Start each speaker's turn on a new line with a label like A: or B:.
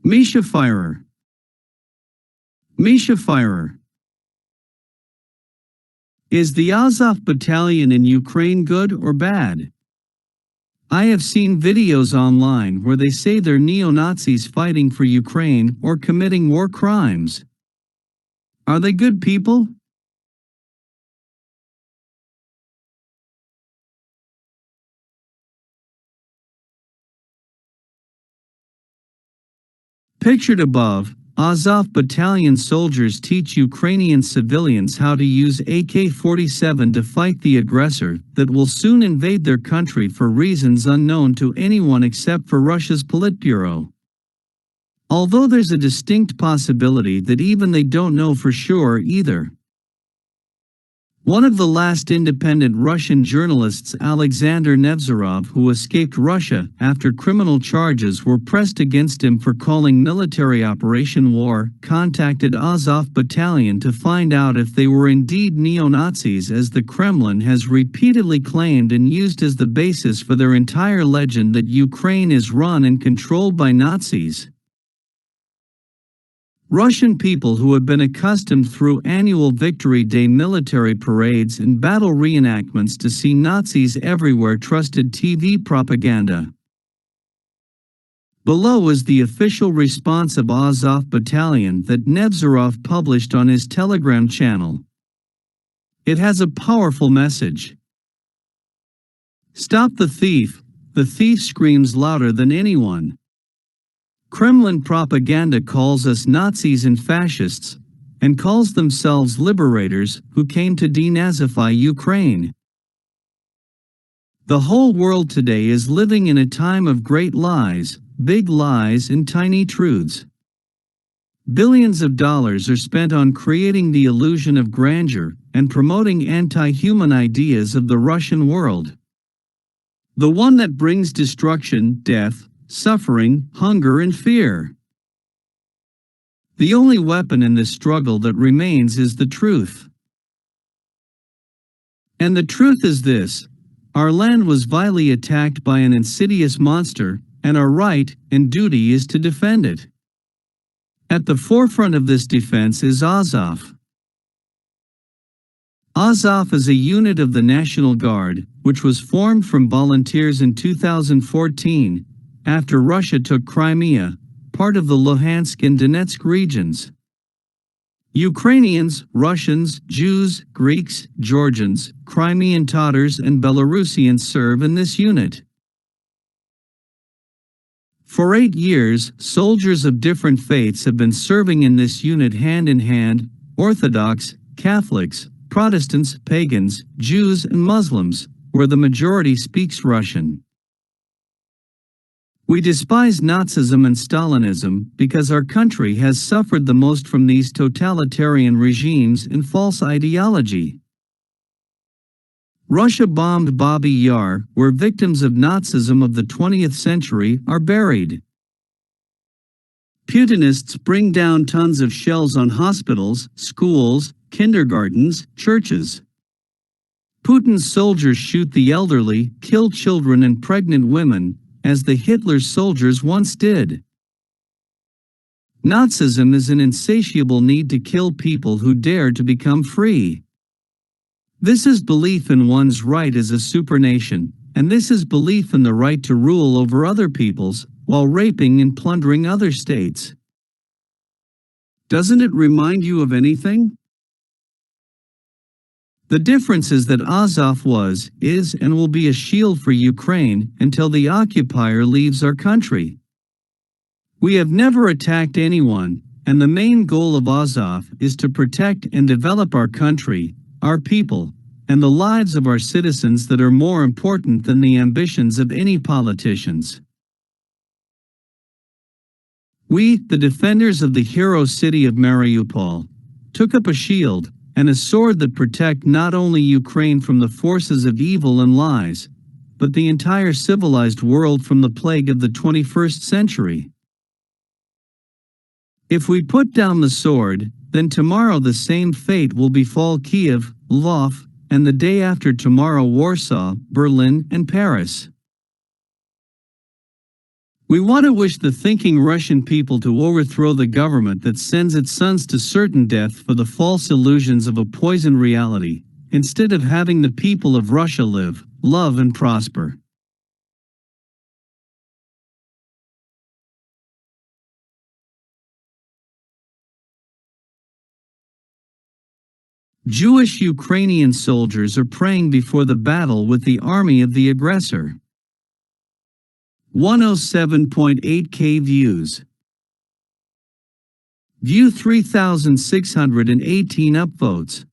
A: Misha Firer. Misha Firer. Is the Azov Battalion in Ukraine good or bad? I have seen videos online where they say they're neo-Nazis fighting for Ukraine or committing war crimes. Are they good people? Pictured above, Azov Battalion soldiers teach Ukrainian civilians how to use AK-47 to fight the aggressor that will soon invade their country for reasons unknown to anyone except for Russia's Politburo. Although there's a distinct possibility that even they don't know for sure either. One of the last independent Russian journalists, Alexander Nevzorov, who escaped Russia after criminal charges were pressed against him for calling military operation war, contacted Azov Battalion to find out if they were indeed neo-Nazis, as the Kremlin has repeatedly claimed and used as the basis for their entire legend that Ukraine is run and controlled by Nazis. Russian people who have been accustomed through annual Victory Day military parades and battle reenactments to see Nazis everywhere trusted TV propaganda. Below is the official response of Azov Battalion that Nevzorov published on his Telegram channel. It has a powerful message. Stop the thief screams louder than anyone. Kremlin propaganda calls us Nazis and fascists, and calls themselves liberators who came to denazify Ukraine. The whole world today is living in a time of great lies, big lies and tiny truths. Billions of dollars are spent on creating the illusion of grandeur and promoting anti-human ideas of the Russian world. The one that brings destruction, death, suffering, hunger and fear. The only weapon in this struggle that remains is the truth. And the truth is this: our land was vilely attacked by an insidious monster, and our right and duty is to defend it. At the forefront of this defense is Azov. Azov is a unit of the National Guard, which was formed from volunteers in 2014, after Russia took Crimea, part of the Luhansk and Donetsk regions. Ukrainians, Russians, Jews, Greeks, Georgians, Crimean Tatars and Belarusians serve in this unit. For 8 years, soldiers of different faiths have been serving in this unit hand in hand: Orthodox, Catholics, Protestants, pagans, Jews and Muslims, where the majority speaks Russian. We despise Nazism and Stalinism because our country has suffered the most from these totalitarian regimes and false ideology. Russia bombed Babi Yar, where victims of Nazism of the 20th century are buried. Putinists bring down tons of shells on hospitals, schools, kindergartens, churches. Putin's soldiers shoot the elderly, kill children and pregnant women, as the Hitler's soldiers once did. Nazism is an insatiable need to kill people who dare to become free. This is belief in one's right as a supernation, and this is belief in the right to rule over other peoples, while raping and plundering other states. Doesn't it remind you of anything? The difference is that Azov was, is, and will be a shield for Ukraine until the occupier leaves our country. We have never attacked anyone, and the main goal of Azov is to protect and develop our country, our people, and the lives of our citizens that are more important than the ambitions of any politicians. We, the defenders of the hero city of Mariupol, took up a shield and a sword that protect not only Ukraine from the forces of evil and lies, but the entire civilized world from the plague of the 21st century. If we put down the sword, then tomorrow the same fate will befall Kiev, Lvov, and the day after tomorrow Warsaw, Berlin, and Paris. We want to wish the thinking Russian people to overthrow the government that sends its sons to certain death for the false illusions of a poisoned reality, instead of having the people of Russia live, love and prosper. Jewish Ukrainian soldiers are praying before the battle with the army of the aggressor. 107.8K views. View 3,618 upvotes.